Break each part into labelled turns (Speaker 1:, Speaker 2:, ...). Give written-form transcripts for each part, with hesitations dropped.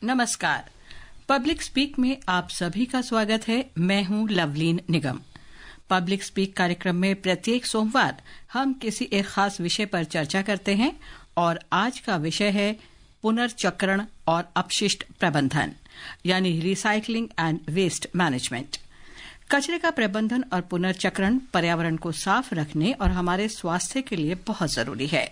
Speaker 1: नमस्कार। Public speak में आप सभी का स्वागत है। मैं हूं लवलीन निगम। पब्लिक स्पीक कार्यक्रम में प्रत्येक सोमवार हम किसी एक खास विषय पर चर्चा करते हैं और आज का विषय है पुनर्चक्रण और अपशिष्ट प्रबंधन यानी रिसाइकलिंग एंड वेस्ट मैनेजमेंट। कचरे का प्रबंधन और पुनर्चक्रण पर्यावरण को साफ रखने और हमारे स्वास्थ्य के लिए बहुत जरूरी है।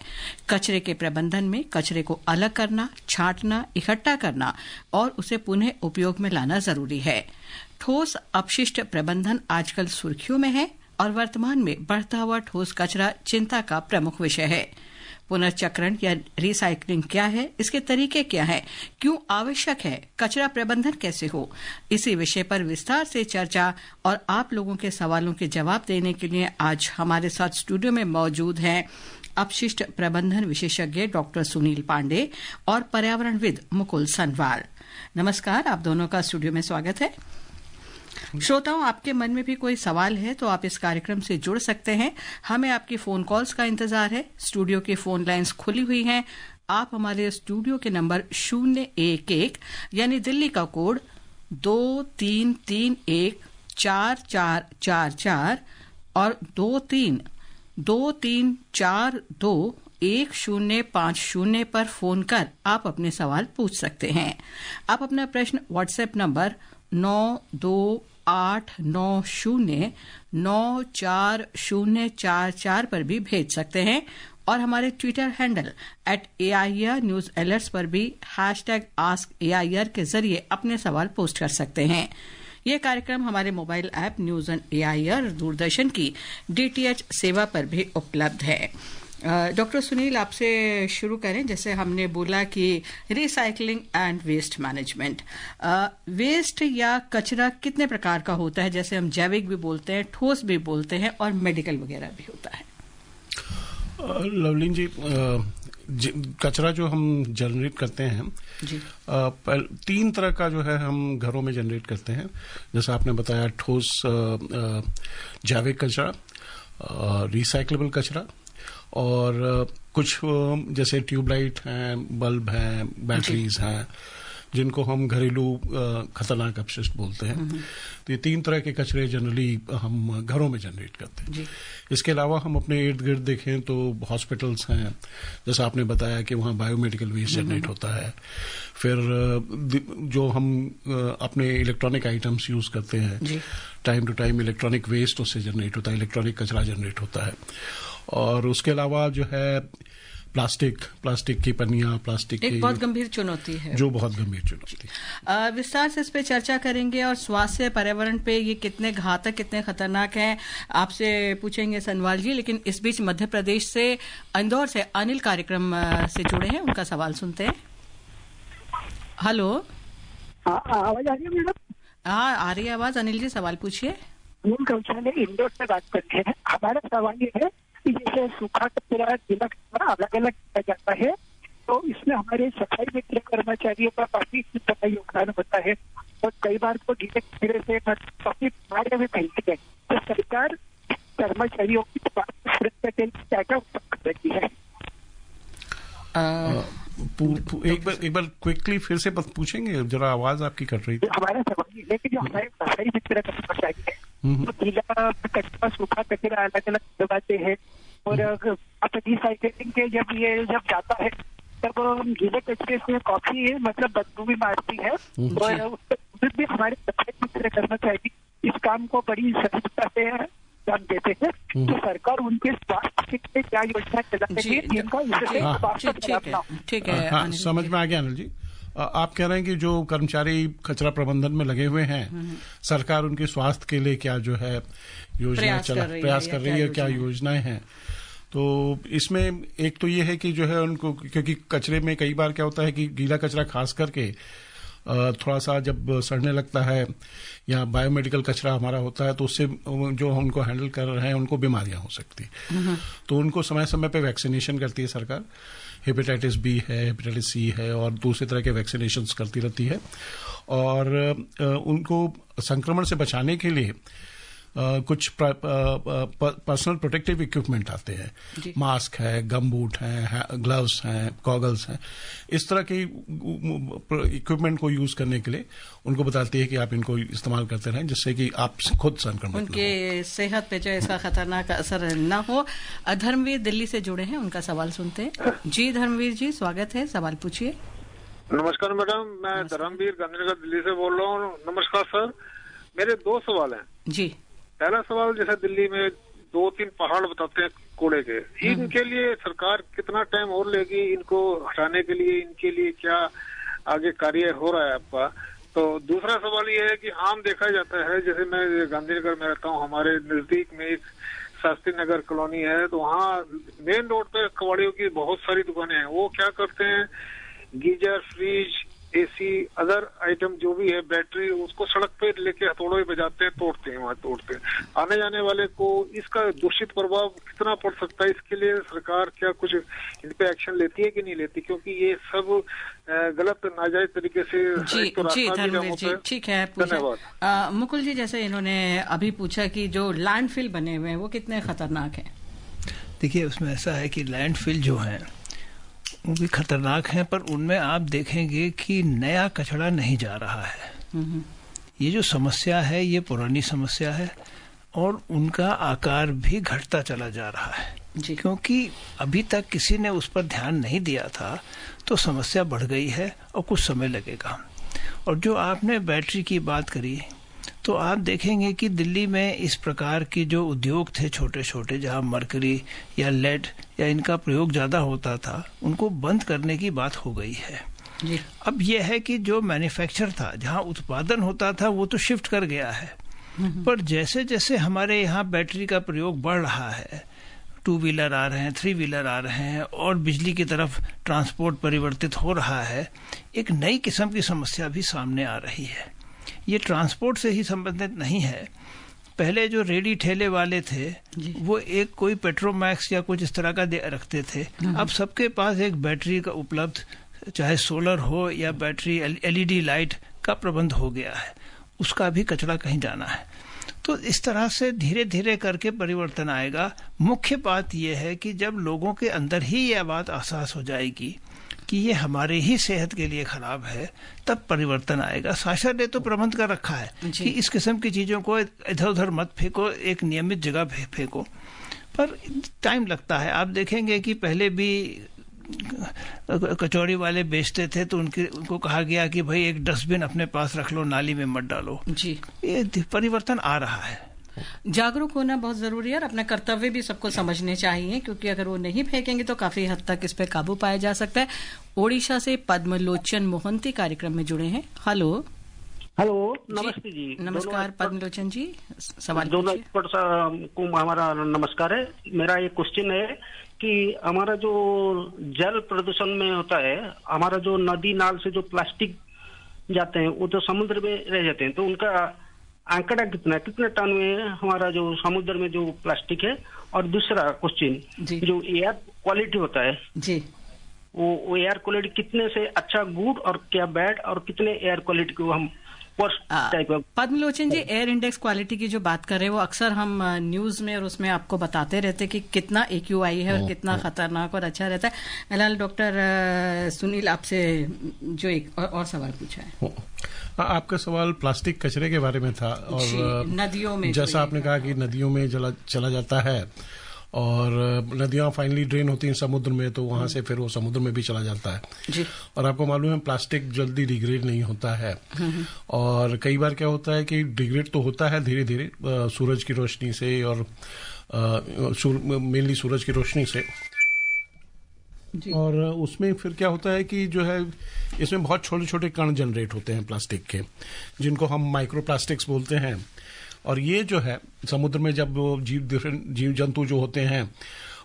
Speaker 1: कचरे के प्रबंधन में कचरे को अलग करना, छांटना, इकट्ठा करना और उसे पुनः उपयोग में लाना जरूरी है। ठोस अपशिष्ट प्रबंधन आजकल सुर्खियों में है और वर्तमान में बढ़ता हुआ ठोस कचरा चिंता का प्रमुख विषय है। पुनर्चक्रण या रिसाइकलिंग क्या है, इसके तरीके क्या है, क्यों आवश्यक है, कचरा प्रबंधन कैसे हो, इसी विषय पर विस्तार से चर्चा और आप लोगों के सवालों के जवाब देने के लिए आज हमारे साथ स्टूडियो में मौजूद हैं अपशिष्ट प्रबंधन विशेषज्ञ डॉक्टर सुनील पांडे और पर्यावरणविद मुकुल सनवाल। नमस्कार, आप दोनों का स्टूडियो में स्वागत है। श्रोताओं, आपके मन में भी कोई सवाल है तो आप इस कार्यक्रम से जुड़ सकते हैं। हमें आपकी फोन कॉल्स का इंतजार है। स्टूडियो की फोन लाइंस खुली हुई हैं। आप हमारे स्टूडियो के नंबर 011 यानी दिल्ली का कोड 23314444 और 23421050 पर फोन कर आप अपने सवाल पूछ सकते हैं। आप अपना प्रश्न व्हाट्सएप नंबर 9289094044 पर भी भेज सकते हैं और हमारे ट्विटर हैंडल @AIRNewsAlerts पर भी #AskAIR के जरिए अपने सवाल पोस्ट कर सकते हैं। ये कार्यक्रम हमारे mobile app news on AIR Doordarshan की DTH सेवा पर भी उपलब्ध है। डॉक्टर सुनील, आपसे शुरू करें। जैसे हमने बोला कि recycling and waste management, waste या कचरा कितने प्रकार का होता है? जैसे हम जैविक भी बोलते हैं, ठोस भी बोलते हैं और मेडिकल वगैरह भी होता है।
Speaker 2: लवलीन जी, कचरा जो हम जनरेट करते हैं जी, 3 तरह का जो है हम घरों में जनरेट करते हैं। जैसे आपने बताया ठोस जैविक कचरा, रिसाइक्लेबल कचरा और कुछ जैसे ट्यूबलाइट हैं, बल्ब हैं, बैटरीज हैं, जिनको हम घरेलू खतरनाक अपशिष्ट बोलते हैं। तो ये 3 तरह के कचरे जनरली हम घरों में जनरेट करते हैं। इसके अलावा हम अपने इर्द गिर्द देखें तो हॉस्पिटल्स हैं, जैसा आपने बताया कि वहाँ बायोमेडिकल वेस्ट जनरेट होता है। फिर जो हम अपने इलेक्ट्रॉनिक आइटम्स यूज करते हैं, time to time electronic waste उससे जनरेट होता है, इलेक्ट्रॉनिक कचरा जनरेट होता है। और उसके अलावा जो है प्लास्टिक की पन्नियां, प्लास्टिक की
Speaker 1: बहुत गंभीर चुनौती है,
Speaker 2: जो बहुत गंभीर चुनौती है।
Speaker 1: विस्तार से इस पे चर्चा करेंगे और स्वास्थ्य पर्यावरण पे ये कितने घातक, कितने खतरनाक हैं, आपसे पूछेंगे सनवाल जी। लेकिन इस बीच मध्य प्रदेश से इंदौर से अनिल कार्यक्रम से जुड़े हैं, उनका सवाल सुनते हैं। हेलो,
Speaker 3: आवाज आ रही है मैडम?
Speaker 1: हाँ, आ रही है आवाज। अनिल जी, सवाल पूछिए।
Speaker 3: इंदौर से बात करते हैं। हमारा सवाल ये है कि जैसे सूखा कचरा, गीला कचरा अलग अलग किया जाता है, तो इसमें हमारे सफाई मित्र कर्मचारियों का काफी बड़ा योगदान होता है और कई बार तो गीले कचरे से काफी बीमारियां भी फैलती है। तो सरकार कर्मचारियों की सुरक्षा के लिए क्या क्या उपाय कर रही है?
Speaker 2: एक बार क्विकली फिर से पूछेंगे, जरा आवाज आपकी कट रही थी।
Speaker 3: हमारा सवाल ये है कि जो हमारे सफाई मित्र कर्मचारी है तो गीला कचरा, सूखा कचरा अलग अलग दबाते हैं और रिसाइकलिंग के जब जाता है तब गीले कचरे से काफी बदबू भी मारती है और उसमें भी हमारे सफाई मित्र कर्मचारी इस काम को बड़ी सफलता से ध्यान देते हैं। तो सरकार उनके स्वास्थ्य के लिए क्या योजना चला रही है जिनका
Speaker 1: ठीक है।
Speaker 2: समझ में आ गया अनिल जी। आप कह रहे हैं कि जो कर्मचारी कचरा प्रबंधन में लगे हुए हैं, सरकार उनके स्वास्थ्य के लिए क्या जो है योजना प्रयास कर रही है, क्या योजनाएं हैं। तो इसमें एक तो ये है कि जो है उनको, क्योंकि कचरे में कई बार क्या होता है कि गीला कचरा खास करके थोड़ा सा जब सड़ने लगता है या बायोमेडिकल कचरा हमारा होता है तो उससे जो उनको हैंडल कर रहे हैं उनको बीमारियां हो सकती हैं। तो उनको समय समय पे वैक्सीनेशन करती है सरकार। हेपेटाइटिस बी है, हेपेटाइटिस सी है और दूसरे तरह के वैक्सीनेशंस करती रहती है। और उनको संक्रमण से बचाने के लिए कुछ पर्सनल प्रोटेक्टिव इक्विपमेंट आते हैं, मास्क है, गम बूट है, ग्लव्स हैं, गॉगल्स हैं, इस तरह के इक्विपमेंट को यूज करने के लिए उनको बताती है कि आप इनको इस्तेमाल करते रहें, जिससे कि आप खुद संक्रमित
Speaker 1: उनके सेहत पे जो इसका खतरनाक असर न हो। धर्मवीर दिल्ली से जुड़े हैं, उनका सवाल सुनते हैं। जी धर्मवीर जी, स्वागत है, सवाल पूछिए।
Speaker 4: नमस्कार मैडम, मैं धर्मवीर गांधीनगर दिल्ली से बोल रहा हूँ। नमस्कार सर, मेरे 2 सवाल हैं जी। पहला सवाल, जैसे दिल्ली में 2-3 पहाड़ बताते हैं कूड़े के, इनके लिए सरकार कितना टाइम और लेगी इनको हटाने के लिए? इनके लिए क्या आगे कार्य हो रहा है आपका? तो दूसरा सवाल ये है कि आम देखा जाता है, जैसे मैं गांधीनगर में रहता हूँ, हमारे नजदीक में एक शास्त्री नगर कॉलोनी है, तो वहाँ मेन रोड पे कबाड़ियों की बहुत सारी दुकानें हैं। वो क्या करते हैं, geyser, fridge, AC, other item जो भी है, बैटरी, उसको सड़क पे लेके हथौड़े बजाते हैं, तोड़ते हैं, वहाँ तोड़ते हैं। आने जाने वाले को इसका दूषित प्रभाव कितना पड़ सकता है? इसके लिए सरकार क्या कुछ इन पे एक्शन लेती है कि नहीं लेती? क्योंकि ये सब गलत नाजायज तरीके से
Speaker 1: जी धर्मवीर जी, ठीक है, धन्यवाद। मुकुल जी, जैसे इन्होंने अभी पूछा कि जो लैंडफिल बने हुए हैं वो कितने खतरनाक हैं? देखिए,
Speaker 5: उसमें ऐसा है कि लैंडफिल जो है वो भी खतरनाक हैं, पर उनमें आप देखेंगे कि नया कचरा नहीं जा रहा है। ये जो समस्या है ये पुरानी समस्या है और उनका आकार भी घटता चला जा रहा है जी। क्योंकि अभी तक किसी ने उस पर ध्यान नहीं दिया था, तो समस्या बढ़ गई है और कुछ समय लगेगा। और जो आपने बैटरी की बात करी, तो आप देखेंगे कि दिल्ली में इस प्रकार के जो उद्योग थे छोटे छोटे, जहां मरकरी या लेड या इनका प्रयोग ज्यादा होता था, उनको बंद करने की बात हो गई है जी। अब यह है कि जो मैन्युफैक्चर था, जहां उत्पादन होता था, वो तो शिफ्ट कर गया है। पर जैसे जैसे हमारे यहाँ बैटरी का प्रयोग बढ़ रहा है, 2 व्हीलर आ रहे हैं, 3 व्हीलर आ रहे हैं और बिजली की तरफ ट्रांसपोर्ट परिवर्तित हो रहा है, एक नई किस्म की समस्या भी सामने आ रही है। ये ट्रांसपोर्ट से ही संबंधित नहीं है। पहले जो रेडी ठेले वाले थे वो एक कोई पेट्रोमैक्स या कुछ इस तरह का रखते थे। अब सबके पास एक बैटरी का उपलब्ध, चाहे सोलर हो या बैटरी LED लाइट का प्रबंध हो गया है, उसका भी कचरा कहीं जाना है। तो इस तरह से धीरे धीरे करके परिवर्तन आएगा। मुख्य बात यह है कि जब लोगों के अंदर ही यह बात एहसास हो जाएगी कि ये हमारे ही सेहत के लिए खराब है, तब परिवर्तन आएगा। शासन ने तो प्रबंध कर रखा है कि इस किस्म की चीजों को इधर उधर मत फेंको, एक नियमित जगह फेंको, पर टाइम लगता है। आप देखेंगे कि पहले भी कचौड़ी वाले बेचते थे तो उनको कहा गया कि भाई एक डस्टबिन अपने पास रख लो, नाली में मत डालो जी। ये परिवर्तन आ रहा है।
Speaker 1: जागरूक होना बहुत जरूरी है और अपना कर्तव्य भी सबको समझने चाहिए, क्योंकि अगर वो नहीं फेंकेंगे तो काफी हद तक इस पे काबू पाया जा सकता है। ओडिशा से पद्मलोचन मोहंती कार्यक्रम में जुड़े हैं। हेलो
Speaker 6: नमस्ते जी।
Speaker 1: नमस्कार पद्मलोचन जी, सवाल
Speaker 6: दोनों एक्सपर्ट को हमारा नमस्कार है। मेरा एक क्वेश्चन है कि हमारा जो जल प्रदूषण में होता है, हमारा जो नदी नाल से जो प्लास्टिक जाते हैं वो तो समुद्र में रह जाते हैं, तो उनका आंकड़ा कितने टन में हमारा जो समुद्र में जो प्लास्टिक है? और दूसरा क्वेश्चन, जो एयर क्वालिटी होता है जी, वो एयर क्वालिटी कितने से अच्छा गुड और क्या बैड, और कितने एयर क्वालिटी को हम
Speaker 1: पद्मलोचन जी, एयर इंडेक्स क्वालिटी की जो बात कर रहे हैं वो अक्सर हम न्यूज में और उसमें आपको बताते रहते हैं कि कितना AQI है और कितना खतरनाक और अच्छा रहता है। फिलहाल डॉक्टर सुनील, आपसे जो एक और सवाल पूछा है।
Speaker 2: आपका सवाल प्लास्टिक कचरे के बारे में था और
Speaker 1: नदियों में,
Speaker 2: जैसा आपने कहा कि नदियों में चला जाता है और नदियां फाइनली ड्रेन होती हैं समुद्र में, तो वहां से फिर वो समुद्र में भी चला जाता है जी। और आपको मालूम है प्लास्टिक जल्दी डिग्रेड नहीं होता है, और कई बार क्या होता है कि डिग्रेड तो होता है धीरे धीरे सूरज की रोशनी से, और मेनली सूरज की रोशनी से। और उसमें फिर क्या होता है कि जो है इसमें बहुत छोटे छोटे कण जनरेट होते हैं प्लास्टिक के, जिनको हम माइक्रो प्लास्टिक्स बोलते हैं। और ये जो है समुद्र में जब जीव जंतु जो होते हैं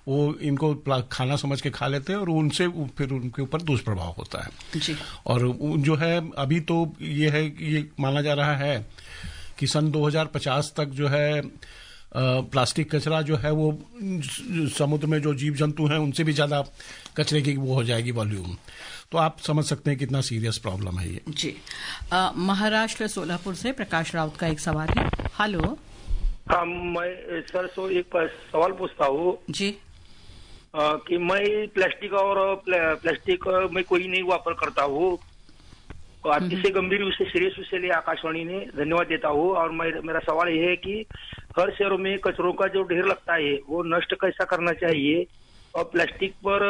Speaker 2: वो इनको खाना समझ के खा लेते हैं और उनसे फिर उनके ऊपर दुष्प्रभाव होता है जी। और जो है अभी तो ये माना जा रहा है कि सन 2050 तक जो है प्लास्टिक कचरा जो है वो समुद्र में जो जीव जंतु हैं उनसे भी ज्यादा कचरे की वो हो जाएगी वॉल्यूम। तो आप समझ सकते हैं कितना सीरियस प्रॉब्लम है ये जी।
Speaker 1: महाराष्ट्र सोलापुर से प्रकाश राउत का एक सवाल है। हेलो
Speaker 7: हाँ, मैं सर सो एक सवाल पूछता हूँ
Speaker 1: जी।
Speaker 7: कि मैं प्लास्टिक में कोई नहीं वापर करता हूँ। अतिशय गंभीर विषय, सीरियस विषय लिए आकाशवाणी ने धन्यवाद देता हूँ। और मेरा सवाल ये है कि हर शहरों में कचरों का जो ढेर लगता है वो नष्ट कैसा करना चाहिए, और प्लास्टिक पर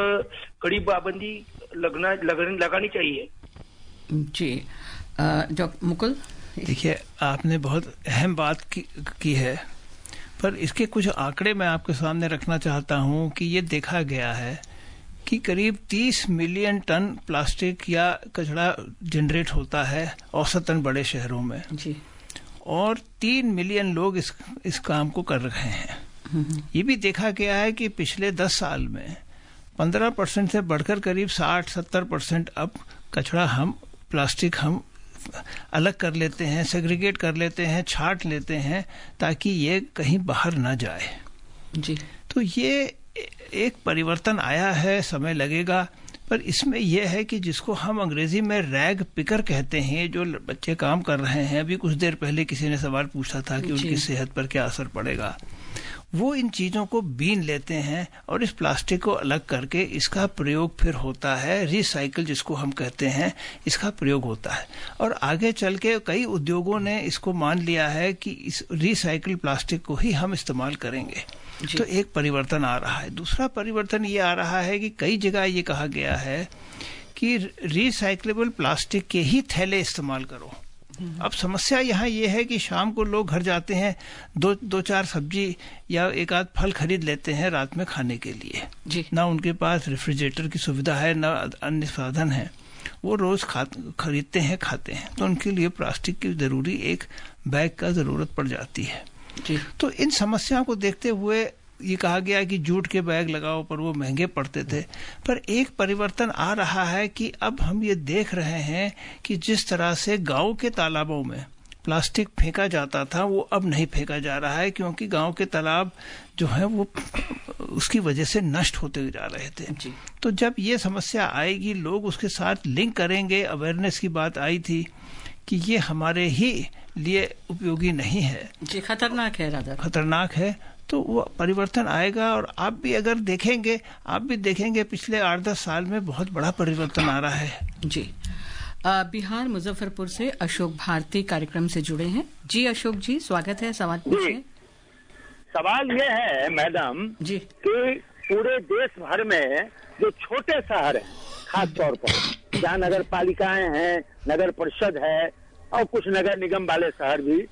Speaker 7: कड़ी पाबंदी लगानी चाहिए।
Speaker 1: जी डॉक्टर मुकुल।
Speaker 5: देखिए, आपने बहुत अहम बात की है, पर इसके कुछ आंकड़े मैं आपके सामने रखना चाहता हूं कि ये देखा गया है कि करीब 30 मिलियन टन प्लास्टिक या कचरा जनरेट होता है औसतन बड़े शहरों में
Speaker 1: जी, और
Speaker 5: 3 मिलियन लोग इस काम को कर रहे हैं। ये भी देखा गया है कि पिछले 10 साल में 15% से बढ़कर करीब 60-70% अब कचरा प्लास्टिक हम अलग कर लेते हैं, सेग्रीगेट कर लेते हैं, छांट लेते हैं ताकि ये कहीं बाहर ना जाए
Speaker 1: जी।
Speaker 5: तो ये एक परिवर्तन आया है, समय लगेगा, पर इसमें यह है कि जिसको हम अंग्रेजी में रैग पिकर कहते हैं, जो बच्चे काम कर रहे हैं, अभी कुछ देर पहले किसी ने सवाल पूछा था कि उनकी सेहत पर क्या असर पड़ेगा, वो इन चीजों को बीन लेते हैं और इस प्लास्टिक को अलग करके इसका प्रयोग फिर होता है, रिसाइकिल जिसको हम कहते हैं, इसका प्रयोग होता है। और आगे चल के कई उद्योगों ने इसको मान लिया है कि इस रिसाइकिल प्लास्टिक को ही हम इस्तेमाल करेंगे। तो एक परिवर्तन आ रहा है। दूसरा परिवर्तन ये आ रहा है कि कई जगह ये कहा गया है कि रिसाइक्लेबल प्लास्टिक के ही थैले इस्तेमाल करो। अब समस्या यहाँ ये है कि शाम को लोग घर जाते हैं, दो चार सब्जी या एक आध फल खरीद लेते हैं रात में खाने के लिए
Speaker 1: जी।
Speaker 5: ना उनके पास रेफ्रिजरेटर की सुविधा है, ना अन्य साधन है, वो रोज खरीदते हैं, खाते हैं, तो उनके लिए प्लास्टिक की जरूरी एक बैग का जरूरत पड़ जाती है
Speaker 1: जी।
Speaker 5: तो इन समस्याओं को देखते हुए ये कहा गया कि जूट के बैग लगाओ, पर वो महंगे पड़ते थे। पर एक परिवर्तन आ रहा है कि अब हम ये देख रहे हैं कि जिस तरह से गांव के तालाबों में प्लास्टिक फेंका जाता था वो अब नहीं फेंका जा रहा है, क्योंकि गांव के तालाब जो है वो उसकी वजह से नष्ट होते जा रहे थे
Speaker 1: जी।
Speaker 5: तो जब ये समस्या आएगी, लोग उसके साथ लिंक करेंगे। अवेयरनेस की बात आई थी कि ये हमारे ही लिए उपयोगी नहीं है
Speaker 1: जी, खतरनाक है, राधा
Speaker 5: खतरनाक है, तो वो परिवर्तन आएगा। और आप भी अगर देखेंगे पिछले 8-10 साल में बहुत बड़ा परिवर्तन आ रहा है
Speaker 1: जी। बिहार मुजफ्फरपुर से अशोक भारती कार्यक्रम से जुड़े हैं। जी अशोक जी, स्वागत है, सवाल पूछिए।
Speaker 8: सवाल ये है मैडम
Speaker 1: जी
Speaker 8: कि पूरे देश भर में जो छोटे शहर हैं, खास तौर पर जहाँ नगर पालिकाएं हैं, नगर परिषद है और कुछ नगर निगम वाले शहर भी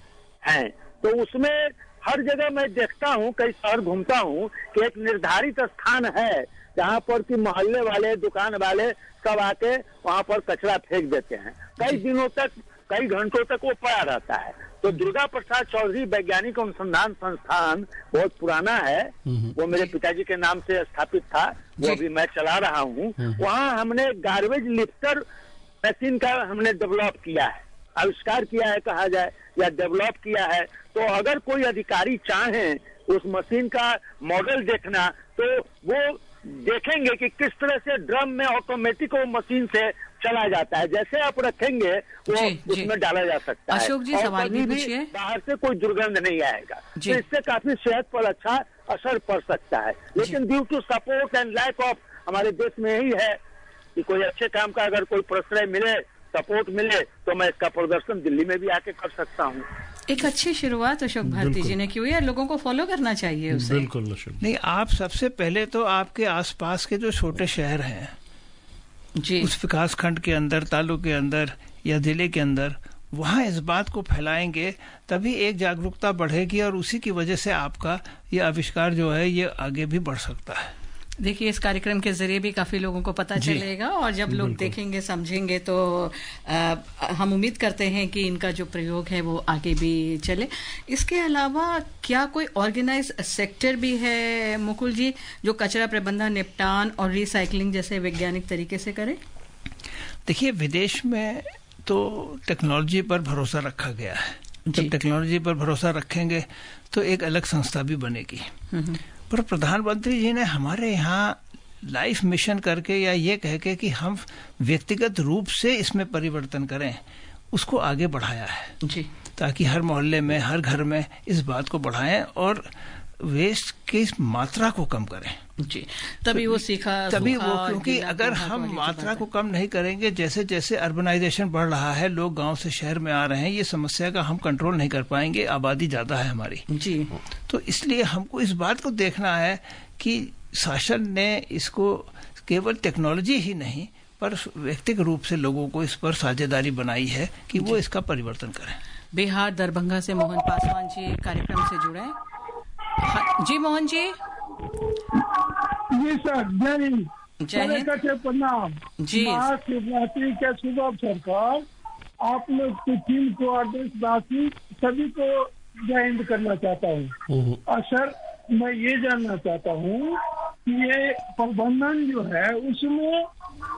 Speaker 8: हैं, तो उसमें हर जगह मैं देखता हूँ, कई शहर घूमता हूँ कि एक निर्धारित स्थान है जहाँ पर कि मोहल्ले वाले, दुकान वाले सब आके वहाँ पर कचरा फेंक देते हैं। कई दिनों तक, कई घंटों तक वो पड़ा रहता है। तो दुर्गा प्रसाद चौधरी वैज्ञानिक अनुसंधान संस्थान बहुत पुराना है, वो मेरे पिताजी के नाम से स्थापित था, वो अभी मैं चला रहा हूँ। वहाँ हमने गार्बेज लिफ्टर मशीन का हमने डेवलप किया है, आविष्कार किया है कहा जाए, या डेवलप किया है। तो अगर कोई अधिकारी चाहें उस मशीन का मॉडल देखना, तो वो देखेंगे कि किस तरह से ड्रम में ऑटोमेटिक वो मशीन से चला जाता है, जैसे आप रखेंगे वो उसमें डाला जा सकता है।
Speaker 1: अशोक जी, सवाल भी पूछिए।
Speaker 8: बाहर से कोई दुर्गंध नहीं आएगा, तो इससे काफी सेहत पर अच्छा असर पड़ सकता है। लेकिन due to support and lack of हमारे देश में यही है कि कोई अच्छे काम का अगर कोई प्रश्रय मिले, सपोर्ट मिले, तो मैं इसका प्रदर्शन दिल्ली में भी आके कर सकता हूँ।
Speaker 1: एक अच्छी शुरुआत अशोक भारती जी ने की हुई है, लोगों को फॉलो करना चाहिए उसे।
Speaker 2: बिल्कुल अशोक।
Speaker 5: नहीं, आप सबसे पहले तो आपके आसपास के जो छोटे शहर हैं
Speaker 1: जी, उस
Speaker 5: विकास खंड के अंदर, तालुके के अंदर या जिले के अंदर, वहाँ इस बात को फैलाएंगे, तभी एक जागरूकता बढ़ेगी और उसी की वजह से आपका ये आविष्कार जो है ये आगे भी बढ़ सकता है।
Speaker 1: देखिए, इस कार्यक्रम के जरिए भी काफी लोगों को पता चलेगा और जब लोग देखेंगे, समझेंगे, तो हम उम्मीद करते हैं कि इनका जो प्रयोग है वो आगे भी चले। इसके अलावा क्या कोई ऑर्गेनाइज सेक्टर भी है मुकुल जी, जो कचरा प्रबंधन, निपटान और रिसाइकलिंग जैसे वैज्ञानिक तरीके से करे?
Speaker 5: देखिए, विदेश में तो टेक्नोलॉजी पर भरोसा रखा गया है। जब टेक्नोलॉजी पर भरोसा रखेंगे तो एक अलग संस्था भी बनेगी। पर प्रधानमंत्री जी ने हमारे यहाँ लाइफ मिशन करके या ये कह के कि हम व्यक्तिगत रूप से इसमें परिवर्तन करें, उसको आगे बढ़ाया है
Speaker 1: जी,
Speaker 5: ताकि हर मोहल्ले में, हर घर में इस बात को बढ़ाएं और वेस्ट की मात्रा को कम करें
Speaker 1: जी। तभी वो सीखा,
Speaker 5: तभी वो, क्योंकि अगर हम मात्रा को कम नहीं करेंगे, जैसे जैसे अर्बनाइजेशन बढ़ रहा है, लोग गांव से शहर में आ रहे हैं, ये समस्या का हम कंट्रोल नहीं कर पाएंगे, आबादी ज्यादा है हमारी
Speaker 1: जी।
Speaker 5: तो इसलिए हमको इस बात को देखना है कि शासन ने इसको केवल टेक्नोलॉजी ही नहीं पर व्यक्तिगत रूप से लोगों को इस पर साझेदारी बनाई है कि वो इसका परिवर्तन करें।
Speaker 1: बिहार दरभंगा से मोहन पासवान जी कार्यक्रम से जुड़े हैं। जी मोहन जी।
Speaker 9: जी सर, जय हिंद, प्रणाम जी। महाशिवरात्रि के शुभ अवसर पर आप लोग की टीम को और देशवासी सभी को जय हिंद करना चाहता हूँ। और सर मैं ये जानना चाहता हूँ कि ये प्रबंधन जो है उसमें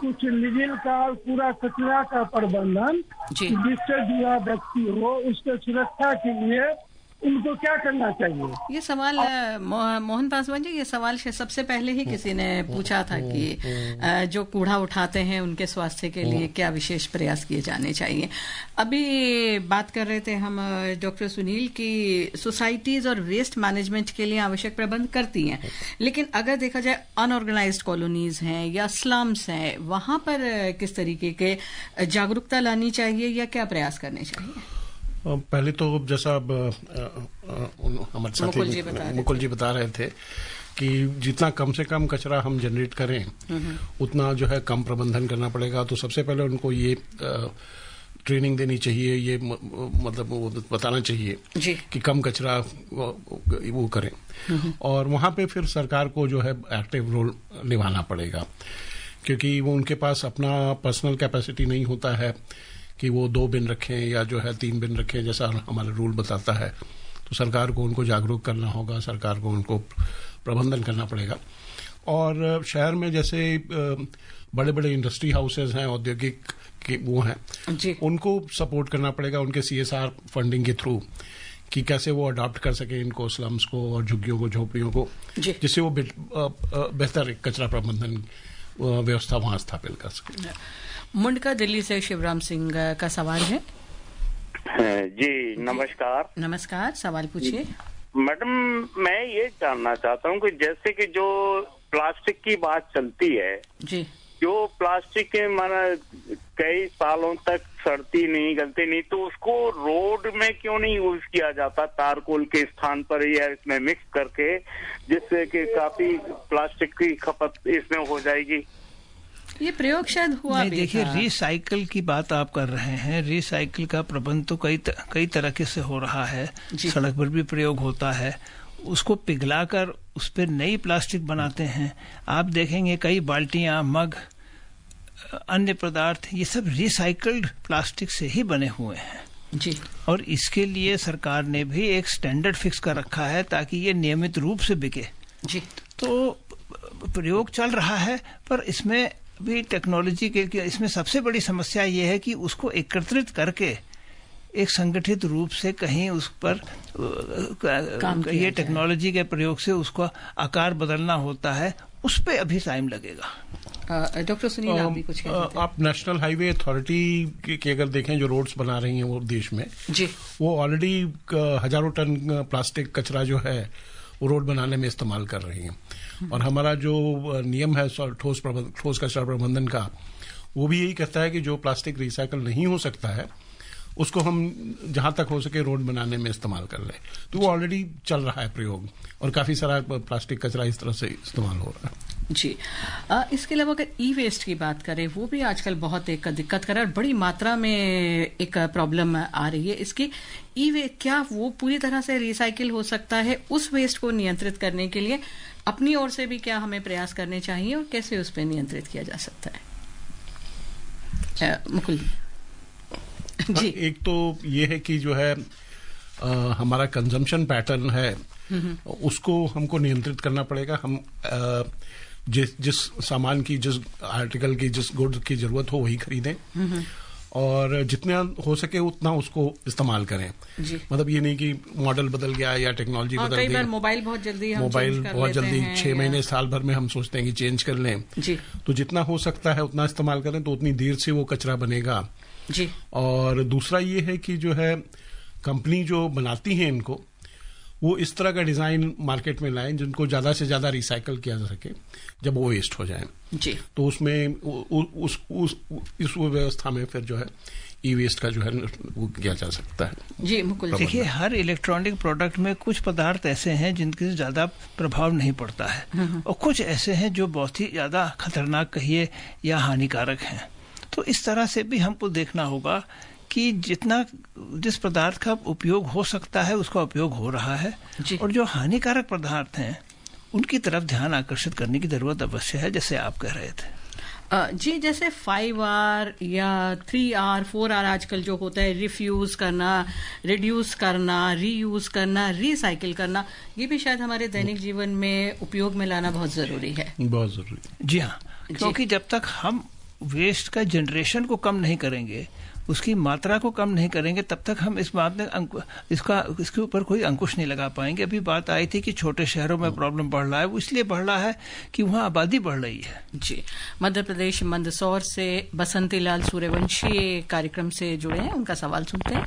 Speaker 9: कुछ निजिल का पूरा कचरा का प्रबंधन जिससे जुड़ा व्यक्ति हो उसके सुरक्षा के लिए उनको क्या करना चाहिए?
Speaker 1: ये सवाल मोहन पासवान जी, ये सवाल सबसे पहले ही किसी ने पूछा था कि जो कूड़ा उठाते हैं उनके स्वास्थ्य के लिए क्या विशेष प्रयास किए जाने चाहिए। अभी बात कर रहे थे हम डॉक्टर सुनील की सोसाइटीज और वेस्ट मैनेजमेंट के लिए आवश्यक प्रबंध करती हैं, लेकिन अगर देखा जाए अनऑर्गेनाइज्ड कॉलोनीज हैं या स्लम्स हैं, वहां पर किस तरीके के जागरूकता लानी चाहिए या क्या प्रयास करने चाहिए?
Speaker 2: पहले तो जैसा हमारे साथी मुकुल जी बता रहे थे कि जितना कम से कम कचरा हम जनरेट करें उतना जो है कम प्रबंधन करना पड़ेगा। तो सबसे पहले उनको ये ट्रेनिंग देनी चाहिए, ये मतलब वो बताना चाहिए कि कम कचरा वो करें। और वहां पे फिर सरकार को जो है एक्टिव रोल निभाना पड़ेगा, क्योंकि वो उनके पास अपना पर्सनल कैपेसिटी नहीं होता है कि वो 2 बिन रखें या जो है 3 बिन रखें जैसा हमारा रूल बताता है। तो सरकार को उनको जागरूक करना होगा, सरकार को उनको प्रबंधन करना पड़ेगा। और शहर में जैसे बड़े बड़े इंडस्ट्री हाउसेज हैं, औद्योगिक के वो हैं, उनको सपोर्ट करना पड़ेगा उनके CSR फंडिंग के थ्रू कि कैसे वो अडॉप्ट कर सके इनको, स्लम्स को और झुग्गियों को, झोपड़ियों को, जिससे वो बेहतर कचरा प्रबंधन व्यवस्था वहां स्थापित कर सके।
Speaker 1: मुंडका दिल्ली से शिवराम सिंह का सवाल है।
Speaker 10: जी नमस्कार।
Speaker 1: नमस्कार, सवाल पूछिए।
Speaker 10: मैडम मैं ये जानना चाहता हूँ कि जैसे कि जो प्लास्टिक की बात चलती है
Speaker 1: जी,
Speaker 10: जो प्लास्टिक के माना कई सालों तक सड़ती नहीं, गलती नहीं, तो उसको रोड में क्यों नहीं यूज किया जाता तारकोल के स्थान पर या इसमें मिक्स करके, जिससे कि काफी प्लास्टिक की खपत इसमें हो जाएगी?
Speaker 1: ये प्रयोग शायद हुआ भी।
Speaker 5: देखिए, रिसाइकल की बात आप कर रहे हैं। रिसाइकल का प्रबंध तो कई तरह से हो रहा है, सड़क पर भी प्रयोग होता है। उसको पिघलाकर उस पर नई प्लास्टिक बनाते हैं। आप देखेंगे कई बाल्टियां, मग, अन्य पदार्थ, ये सब रिसाइकल्ड प्लास्टिक से ही बने हुए हैं
Speaker 1: जी।
Speaker 5: और इसके लिए सरकार ने भी एक स्टैंडर्ड फिक्स कर रखा है ताकि ये नियमित रूप से बिके
Speaker 1: जी।
Speaker 5: तो प्रयोग चल रहा है, पर इसमें भी टेक्नोलॉजी के इसमें सबसे बड़ी समस्या ये है कि उसको एकत्रित करके एक संगठित रूप से कहीं उस पर ये टेक्नोलॉजी के प्रयोग से उसको आकार बदलना होता है, उस पे अभी टाइम लगेगा।
Speaker 1: डॉक्टर सुनील आप भी कुछ कह रहे थे।
Speaker 2: आप नेशनल हाईवे अथॉरिटी की अगर देखें जो रोड्स बना रही हैं वो देश में
Speaker 1: जी,
Speaker 2: वो ऑलरेडी हजारों टन प्लास्टिक कचरा जो है वो रोड बनाने में इस्तेमाल कर रही हैं। और हमारा जो नियम है ठोस कचरा प्रबंधन का, वो भी यही कहता है कि जो प्लास्टिक रिसाइकल नहीं हो सकता है उसको हम जहां तक हो सके रोड बनाने में इस्तेमाल कर लें। तो वो ऑलरेडी चल रहा है प्रयोग, और काफी सारा प्लास्टिक कचरा इस तरह से इस्तेमाल हो रहा है
Speaker 1: जी। इसके अलावा अगर ई वेस्ट की बात करें, वो भी आजकल बहुत एक दिक्कत कर रहा है, बड़ी मात्रा में एक प्रॉब्लम आ रही है इसकी। ई वेस्ट क्या वो पूरी तरह से रिसाइकिल हो सकता है? उस वेस्ट को नियंत्रित करने के लिए अपनी ओर से भी क्या हमें प्रयास करने चाहिए और कैसे उस पर नियंत्रित किया जा सकता है? मुकुल जी।
Speaker 2: एक तो ये है कि जो है हमारा कंजम्पशन पैटर्न है उसको हमको नियंत्रित करना पड़ेगा। हम जिस सामान की, जिस आर्टिकल की, जिस गुड्स की जरूरत हो वही खरीदें और जितना हो सके उतना उसको इस्तेमाल करें
Speaker 1: जी।
Speaker 2: मतलब ये नहीं कि मॉडल बदल गया या टेक्नोलॉजी बदल गई।
Speaker 1: मोबाइल बहुत जल्दी
Speaker 2: 6 महीने साल भर में हम सोचते हैं कि चेंज कर लें जी। तो जितना हो सकता है उतना इस्तेमाल करें, तो उतनी देर से वो कचरा बनेगा
Speaker 1: जी।
Speaker 2: और दूसरा ये है कि जो है कंपनी जो बनाती है इनको, वो इस तरह का डिजाइन मार्केट में लाएं जिनको ज्यादा से ज्यादा रिसाइकल किया जा सके जब वो वेस्ट हो जाए
Speaker 1: जी।
Speaker 2: तो उसमें इस व्यवस्था में फिर जो है ई वेस्ट का जो है वो किया जा सकता है।
Speaker 1: जी मुकुल,
Speaker 5: देखिए हर इलेक्ट्रॉनिक प्रोडक्ट में कुछ पदार्थ ऐसे हैं जिनके ज्यादा प्रभाव नहीं पड़ता है और कुछ ऐसे हैं जो बहुत ही ज्यादा खतरनाक कहिए या हानिकारक हैं। तो इस तरह से भी हमको देखना होगा कि जिस पदार्थ का उपयोग हो सकता है उसका उपयोग हो रहा है और जो हानिकारक पदार्थ हैं उनकी तरफ ध्यान आकर्षित करने की जरूरत अवश्य है, जैसे आप कह रहे थे।
Speaker 1: जी, जैसे 5R या 3R 4R आजकल जो होता है, रिफ्यूज करना, रिड्यूस करना, रीयूज करना, रिसाइकिल करना, ये भी शायद हमारे दैनिक जीवन में उपयोग में लाना बहुत जरूरी है।
Speaker 2: बहुत जरूरी।
Speaker 5: जी हाँ, क्योंकि जब तक हम वेस्ट का जनरेशन को कम नहीं करेंगे, उसकी मात्रा को कम नहीं करेंगे, तब तक हम इस बात में इसके ऊपर कोई अंकुश नहीं लगा पाएंगे। अभी बात आई थी कि छोटे शहरों में प्रॉब्लम बढ़ रहा है, वो इसलिए बढ़ रहा है कि वहाँ आबादी बढ़ रही है।
Speaker 1: जी, मध्य प्रदेश मंदसौर से बसंती लाल सूर्यवंशी कार्यक्रम से जुड़े हैं, उनका सवाल सुनते हैं।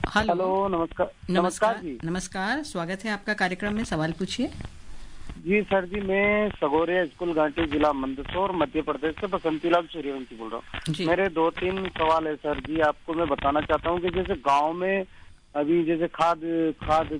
Speaker 11: हेलो, नमस्कार।
Speaker 1: नमस्कार जी। नमस्कार, स्वागत है आपका कार्यक्रम में, सवाल पूछिए।
Speaker 11: जी सर जी, मैं सगोरिया स्कूल घाटी, जिला मंदसौर, मध्य प्रदेश से बसंतीलाल सूर्यवंशी बोल रहा हूँ। मेरे 2-3 सवाल है सर जी। आपको मैं बताना चाहता हूँ कि जैसे गांव में अभी जैसे खाद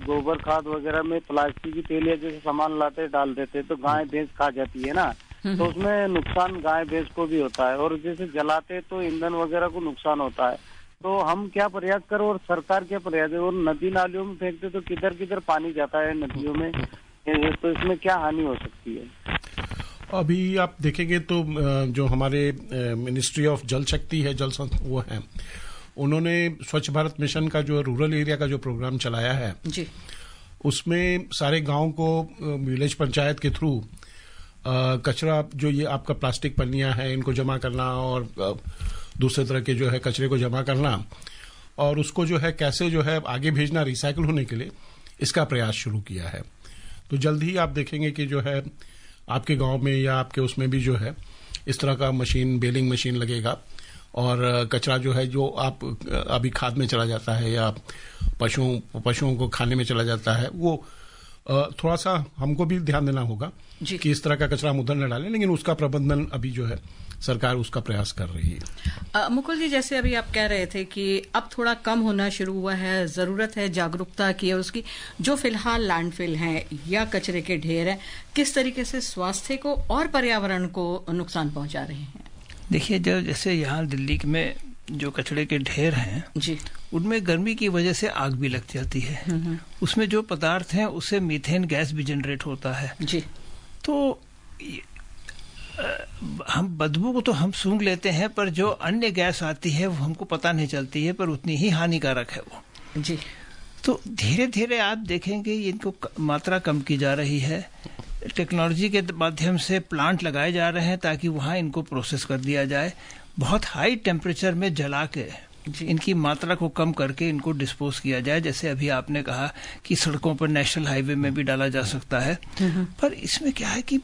Speaker 11: गोबर खाद वगैरह में प्लास्टिक की थैलियां जैसे सामान लाते डाल देते तो गाय भैंस खा जाती है ना, तो उसमें नुकसान गाय भैंस को भी होता है, और जैसे जलाते तो ईंधन वगैरह को नुकसान होता है। तो हम क्या प्रयास करें और सरकार क्या प्रयास है? और नदी नालियों में फेंकते तो किधर किधर पानी जाता है नदियों में, तो इसमें क्या हानि हो सकती है?
Speaker 2: अभी आप देखेंगे तो जो हमारे मिनिस्ट्री ऑफ जल शक्ति है, वो है, उन्होंने स्वच्छ भारत मिशन का जो रूरल एरिया का जो प्रोग्राम चलाया है
Speaker 1: जी,
Speaker 2: उसमें सारे गांव को विलेज पंचायत के थ्रू कचरा जो ये आपका प्लास्टिक पन्नियां हैं इनको जमा करना और दूसरे तरह के जो है कचरे को जमा करना और उसको जो है कैसे जो है आगे भेजना रिसाइकिल होने के लिए, इसका प्रयास शुरू किया है। तो जल्द ही आप देखेंगे कि जो है आपके गांव में या आपके उसमें भी जो है इस तरह का मशीन, बेलिंग मशीन लगेगा और कचरा जो है जो आप अभी खाद में चला जाता है या पशुओं को खाने में चला जाता है, वो थोड़ा सा हमको भी ध्यान देना होगा कि इस तरह का कचरा हम उधर न डालें, लेकिन उसका प्रबंधन अभी जो है सरकार उसका प्रयास कर रही है।
Speaker 1: मुकुल जी, जैसे अभी आप कह रहे थे कि अब थोड़ा कम होना शुरू हुआ है, जरूरत है जागरूकता की, और उसकी जो फिलहाल लैंडफिल हैं या कचरे के ढेर हैं, किस तरीके से स्वास्थ्य को और पर्यावरण को नुकसान पहुंचा रहे हैं?
Speaker 5: देखिए, जैसे यहाँ दिल्ली में जो कचरे के ढेर हैं
Speaker 1: जी,
Speaker 5: उनमें गर्मी की वजह से आग भी लग जाती है। उसमें जो पदार्थ हैं उससे मीथेन गैस भी जनरेट होता है
Speaker 1: जी।
Speaker 5: तो हम बदबू को तो हम सूंघ लेते हैं, पर जो अन्य गैस आती है वो हमको पता नहीं चलती है, पर उतनी ही हानिकारक है वो
Speaker 1: जी।
Speaker 5: तो धीरे धीरे आप देखेंगे इनको मात्रा कम की जा रही है। टेक्नोलॉजी के माध्यम से प्लांट लगाए जा रहे हैं ताकि वहाँ इनको प्रोसेस कर दिया जाए, बहुत हाई टेम्परेचर में जला के इनकी मात्रा को कम करके इनको डिस्पोज किया जाए। जैसे अभी आपने कहा कि सड़कों पर, नेशनल हाईवे में भी डाला जा सकता है, पर इसमें क्या है कि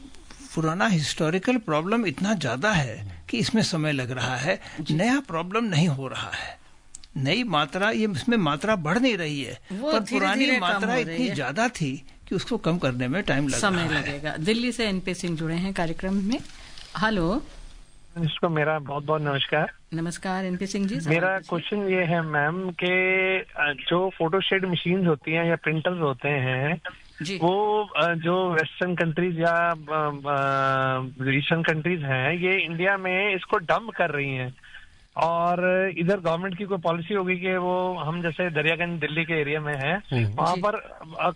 Speaker 5: पुराना हिस्टोरिकल प्रॉब्लम इतना ज्यादा है कि इसमें समय लग रहा है, नया प्रॉब्लम नहीं हो रहा है। नई मात्रा, ये इसमें मात्रा बढ़ नहीं रही है, पर पुरानी मात्रा इतनी ज्यादा थी कि उसको कम करने में समय
Speaker 1: लगेगा। दिल्ली से एनपी सिंह जुड़े हैं कार्यक्रम में। हेलो,
Speaker 12: इसको मेरा बहुत बहुत नमस्कार।
Speaker 1: नमस्कार एनपी सिंह जी।
Speaker 12: मेरा क्वेश्चन ये है मैम कि जो फोटोस्टेट मशीन होती हैं या प्रिंटर्स होते हैं वो जो वेस्टर्न कंट्रीज या ईस्टर्न कंट्रीज हैं, ये इंडिया में इसको डंप कर रही हैं, और इधर गवर्नमेंट की कोई पॉलिसी होगी कि वो, हम जैसे दरियागंज दिल्ली के एरिया में है, वहाँ पर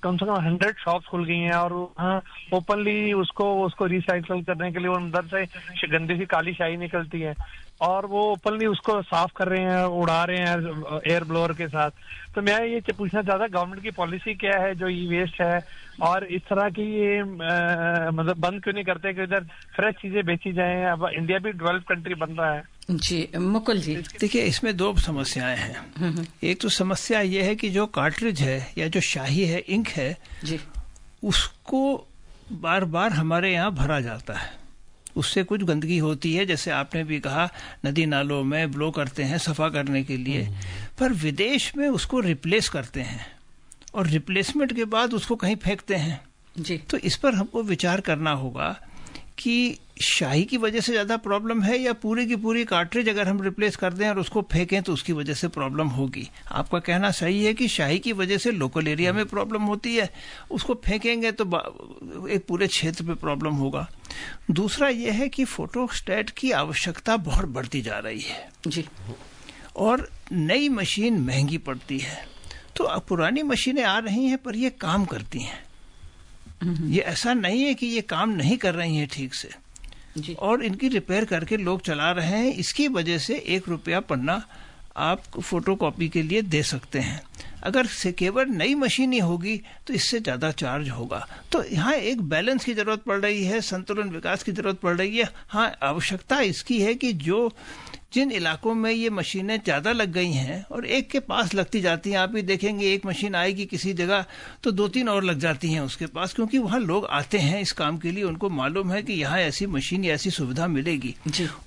Speaker 12: कम से कम 100 शॉप्स खुल गई हैं और वहाँ ओपनली उसको रिसाइकल करने के लिए अंदर से गंदी सी काली शाही निकलती है और वो ओपनली उसको साफ कर रहे हैं, उड़ा रहे हैं एयर ब्लोअर के साथ। तो मैं ये पूछना चाहता, गवर्नमेंट की पॉलिसी क्या है जो ई वेस्ट है, और इस तरह की ये मतलब बंद क्यों नहीं करते कि इधर फ्रेश चीजें बेची जाएं? अब इंडिया भी डेवलप कंट्री बन रहा है।
Speaker 1: जी मुकुल जी,
Speaker 5: देखिए इसमें 2 समस्याएं हैं। एक तो समस्या ये है कि जो कार्ट्रिज है या जो शाही है, इंक है जी, उसको बार बार हमारे यहाँ भरा जाता है उससे कुछ गंदगी होती है, जैसे आपने भी कहा नदी नालों में ब्लो करते हैं सफा करने के लिए, पर विदेश में उसको रिप्लेस करते हैं और रिप्लेसमेंट के बाद उसको कहीं फेंकते हैं जी। तो इस पर हमको विचार करना होगा कि शाही की वजह से ज़्यादा प्रॉब्लम है या पूरी की पूरी कार्ट्रिज अगर हम रिप्लेस कर दें और उसको फेंकें तो उसकी वजह से प्रॉब्लम होगी। आपका कहना सही है कि शाही की वजह से लोकल एरिया में प्रॉब्लम होती है, उसको फेंकेंगे तो एक पूरे क्षेत्र पे प्रॉब्लम होगा। दूसरा यह है कि फोटोस्टैट की आवश्यकता बहुत बढ़ती जा रही है जी, और नई मशीन महंगी पड़ती है। तो अब पुरानी मशीनें आ रही हैं पर ये काम करती हैं, ये ऐसा नहीं है कि ये काम नहीं कर रही हैं ठीक से जी। और इनकी रिपेयर करके लोग चला रहे हैं, इसकी वजह से 1 रुपया पन्ना आप फोटोकॉपी के लिए दे सकते हैं। अगर से केवल नई मशीन ही होगी तो इससे ज़्यादा चार्ज होगा। तो यहाँ एक बैलेंस की ज़रूरत पड़ रही है, संतुलन विकास की ज़रूरत पड़ रही है। हाँ, आवश्यकता इसकी है कि जिन इलाकों में ये मशीनें ज़्यादा लग गई हैं और एक के पास लगती जाती हैं, आप भी देखेंगे एक मशीन आएगी किसी जगह तो 2-3 और लग जाती हैं उसके पास, क्योंकि वहाँ लोग आते हैं इस काम के लिए, उनको मालूम है कि यहाँ ऐसी मशीन या ऐसी सुविधा मिलेगी।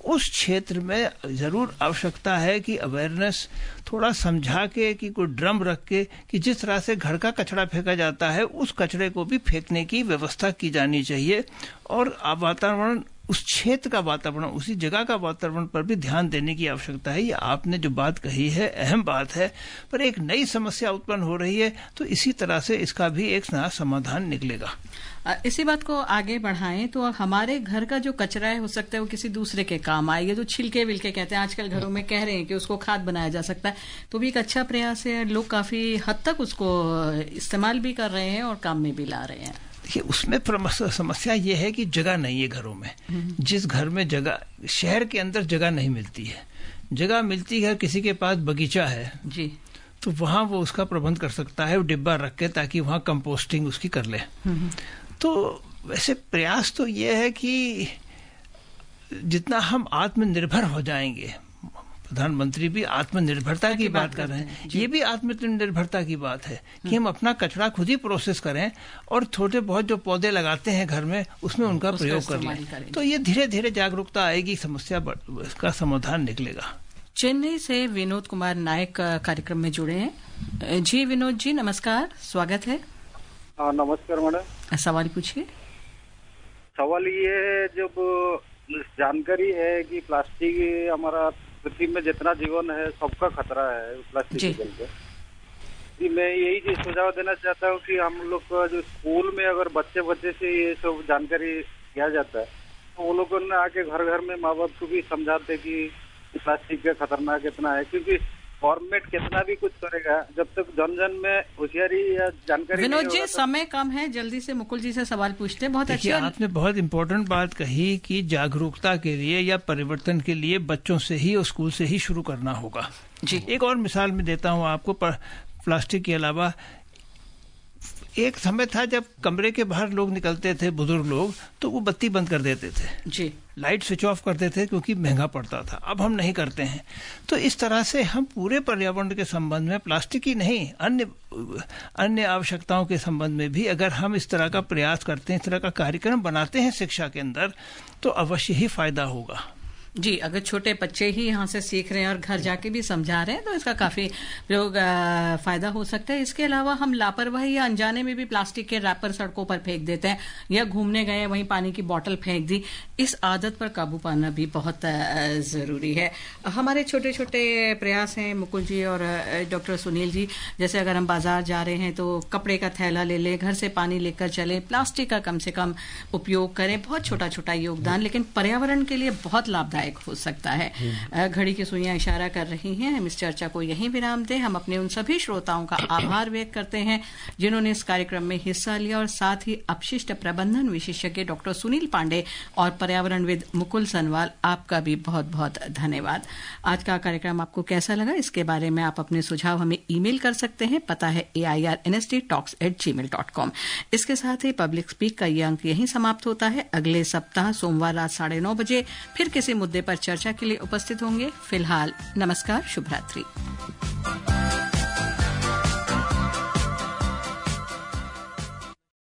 Speaker 5: उस क्षेत्र में ज़रूर आवश्यकता है कि अवेयरनेस थोड़ा समझा के कि कोई ड्रम रख के कि जिस तरह से घर का कचरा फेंका जाता है उस कचरे को भी फेंकने की व्यवस्था की जानी चाहिए, और वातावरण उस क्षेत्र का वातावरण, उसी जगह का वातावरण पर भी ध्यान देने की आवश्यकता है। ये आपने जो बात कही है अहम बात है, पर एक नई समस्या उत्पन्न हो रही है तो इसी तरह से इसका भी एक नया समाधान निकलेगा।
Speaker 1: इसी बात को आगे बढ़ाएं तो हमारे घर का जो कचरा है हो सकता है वो किसी दूसरे के काम आए। ये जो छिलके विलके कहते हैं आजकल घरों में कह रहे हैं कि उसको खाद बनाया जा सकता है, तो भी एक अच्छा प्रयास है। लोग काफी हद तक उसको इस्तेमाल भी कर रहे हैं और काम में भी ला रहे हैं।
Speaker 5: देखिए, उसमें समस्या ये है कि जगह नहीं है घरों में। जिस घर में जगह, शहर के अंदर जगह नहीं मिलती है, जगह मिलती है किसी के पास बगीचा है जी, तो वहाँ वो उसका प्रबंध कर सकता है, वो डिब्बा रख के, ताकि वहाँ कंपोस्टिंग उसकी कर ले। तो वैसे प्रयास तो ये है कि जितना हम आत्मनिर्भर हो जाएंगे, प्रधानमंत्री भी आत्मनिर्भरता की बात कर रहे हैं, ये भी आत्मनिर्भरता की बात है कि हम अपना कचरा खुद ही प्रोसेस करें और थोड़े बहुत जो पौधे लगाते हैं घर में उसमें उनका प्रयोग कर लें, तो ये धीरे धीरे जागरूकता आएगी, समस्या का समाधान निकलेगा।
Speaker 1: चेन्नई से विनोद कुमार नायक कार्यक्रम में जुड़े हैं। जी विनोद जी, नमस्कार, स्वागत है।
Speaker 13: नमस्कार मैडम,
Speaker 1: सवाल पूछिए।
Speaker 13: सवाल ये है, जब जानकारी है कि प्लास्टिक हमारा पृथ्वी में जितना जीवन है सबका खतरा है प्लास्टिक के चलते, जी मैं यही चीज सुझाव देना चाहता हूँ कि हम लोग का जो स्कूल में अगर बच्चे से ये सब जानकारी किया जाता है तो वो लोगों ने आके घर घर में माँ बाप को भी समझाते कि प्लास्टिक का खतरनाक कितना है, क्योंकि गवर्नमेंट कितना भी कुछ करेगा जब तक जन में होशियारी या जानकारी।
Speaker 1: विनोद जी, समय कम है, जल्दी से मुकुल जी से सवाल पूछते हैं। बहुत अच्छी
Speaker 5: आपने बहुत इम्पोर्टेंट बात कही कि जागरूकता के लिए या परिवर्तन के लिए बच्चों से ही और स्कूल से ही शुरू करना होगा जी। एक और मिसाल में देता हूँ आपको, प्लास्टिक के अलावा एक समय था जब कमरे के बाहर लोग निकलते थे, बुजुर्ग लोग, तो वो बत्ती बंद कर देते थे जी, लाइट स्विच ऑफ करते थे क्योंकि महंगा पड़ता था। अब हम नहीं करते हैं। तो इस तरह से हम पूरे पर्यावरण के संबंध में, प्लास्टिक ही नहीं अन्य आवश्यकताओं के संबंध में भी अगर हम इस तरह का प्रयास करते हैं, इस तरह का कार्यक्रम बनाते हैं शिक्षा के अंदर, तो अवश्य ही फायदा होगा
Speaker 1: जी। अगर छोटे बच्चे ही यहाँ से सीख रहे हैं और घर जाके भी समझा रहे हैं तो इसका काफी लोग फायदा हो सकता है। इसके अलावा हम लापरवाही या अनजाने में भी प्लास्टिक के रैपर सड़कों पर फेंक देते हैं, या घूमने गए वहीं पानी की बोतल फेंक दी। इस आदत पर काबू पाना भी बहुत जरूरी है। हमारे छोटे छोटे प्रयास हैं मुकुल जी और डॉक्टर सुनील जी, जैसे अगर हम बाजार जा रहे हैं तो कपड़े का थैला ले लें, घर से पानी लेकर चलें, प्लास्टिक का कम से कम उपयोग करें। बहुत छोटा छोटा योगदान, लेकिन पर्यावरण के लिए बहुत लाभदायक हो सकता है। घड़ी की सुइयां इशारा कर रही हैं। हम इस चर्चा को यहीं विराम दें। हम अपने उन सभी श्रोताओं का आभार व्यक्त करते हैं जिन्होंने इस कार्यक्रम में हिस्सा लिया, और साथ ही अपशिष्ट प्रबंधन विशेषज्ञ डॉक्टर सुनील पांडे और पर्यावरणविद मुकुल सनवाल, आपका भी बहुत बहुत धन्यवाद। आज का कार्यक्रम आपको कैसा लगा, इसके बारे में आप अपने सुझाव हमें ईमेल कर सकते हैं। पता है airnsttalks@gmail.com। इसके साथ ही पब्लिक स्पीक का ये अंक यहीं समाप्त होता है। अगले सप्ताह सोमवार रात 9:30 बजे फिर किसी मुद्दे पर चर्चा के लिए उपस्थित होंगे। फिलहाल नमस्कार, शुभ रात्रि।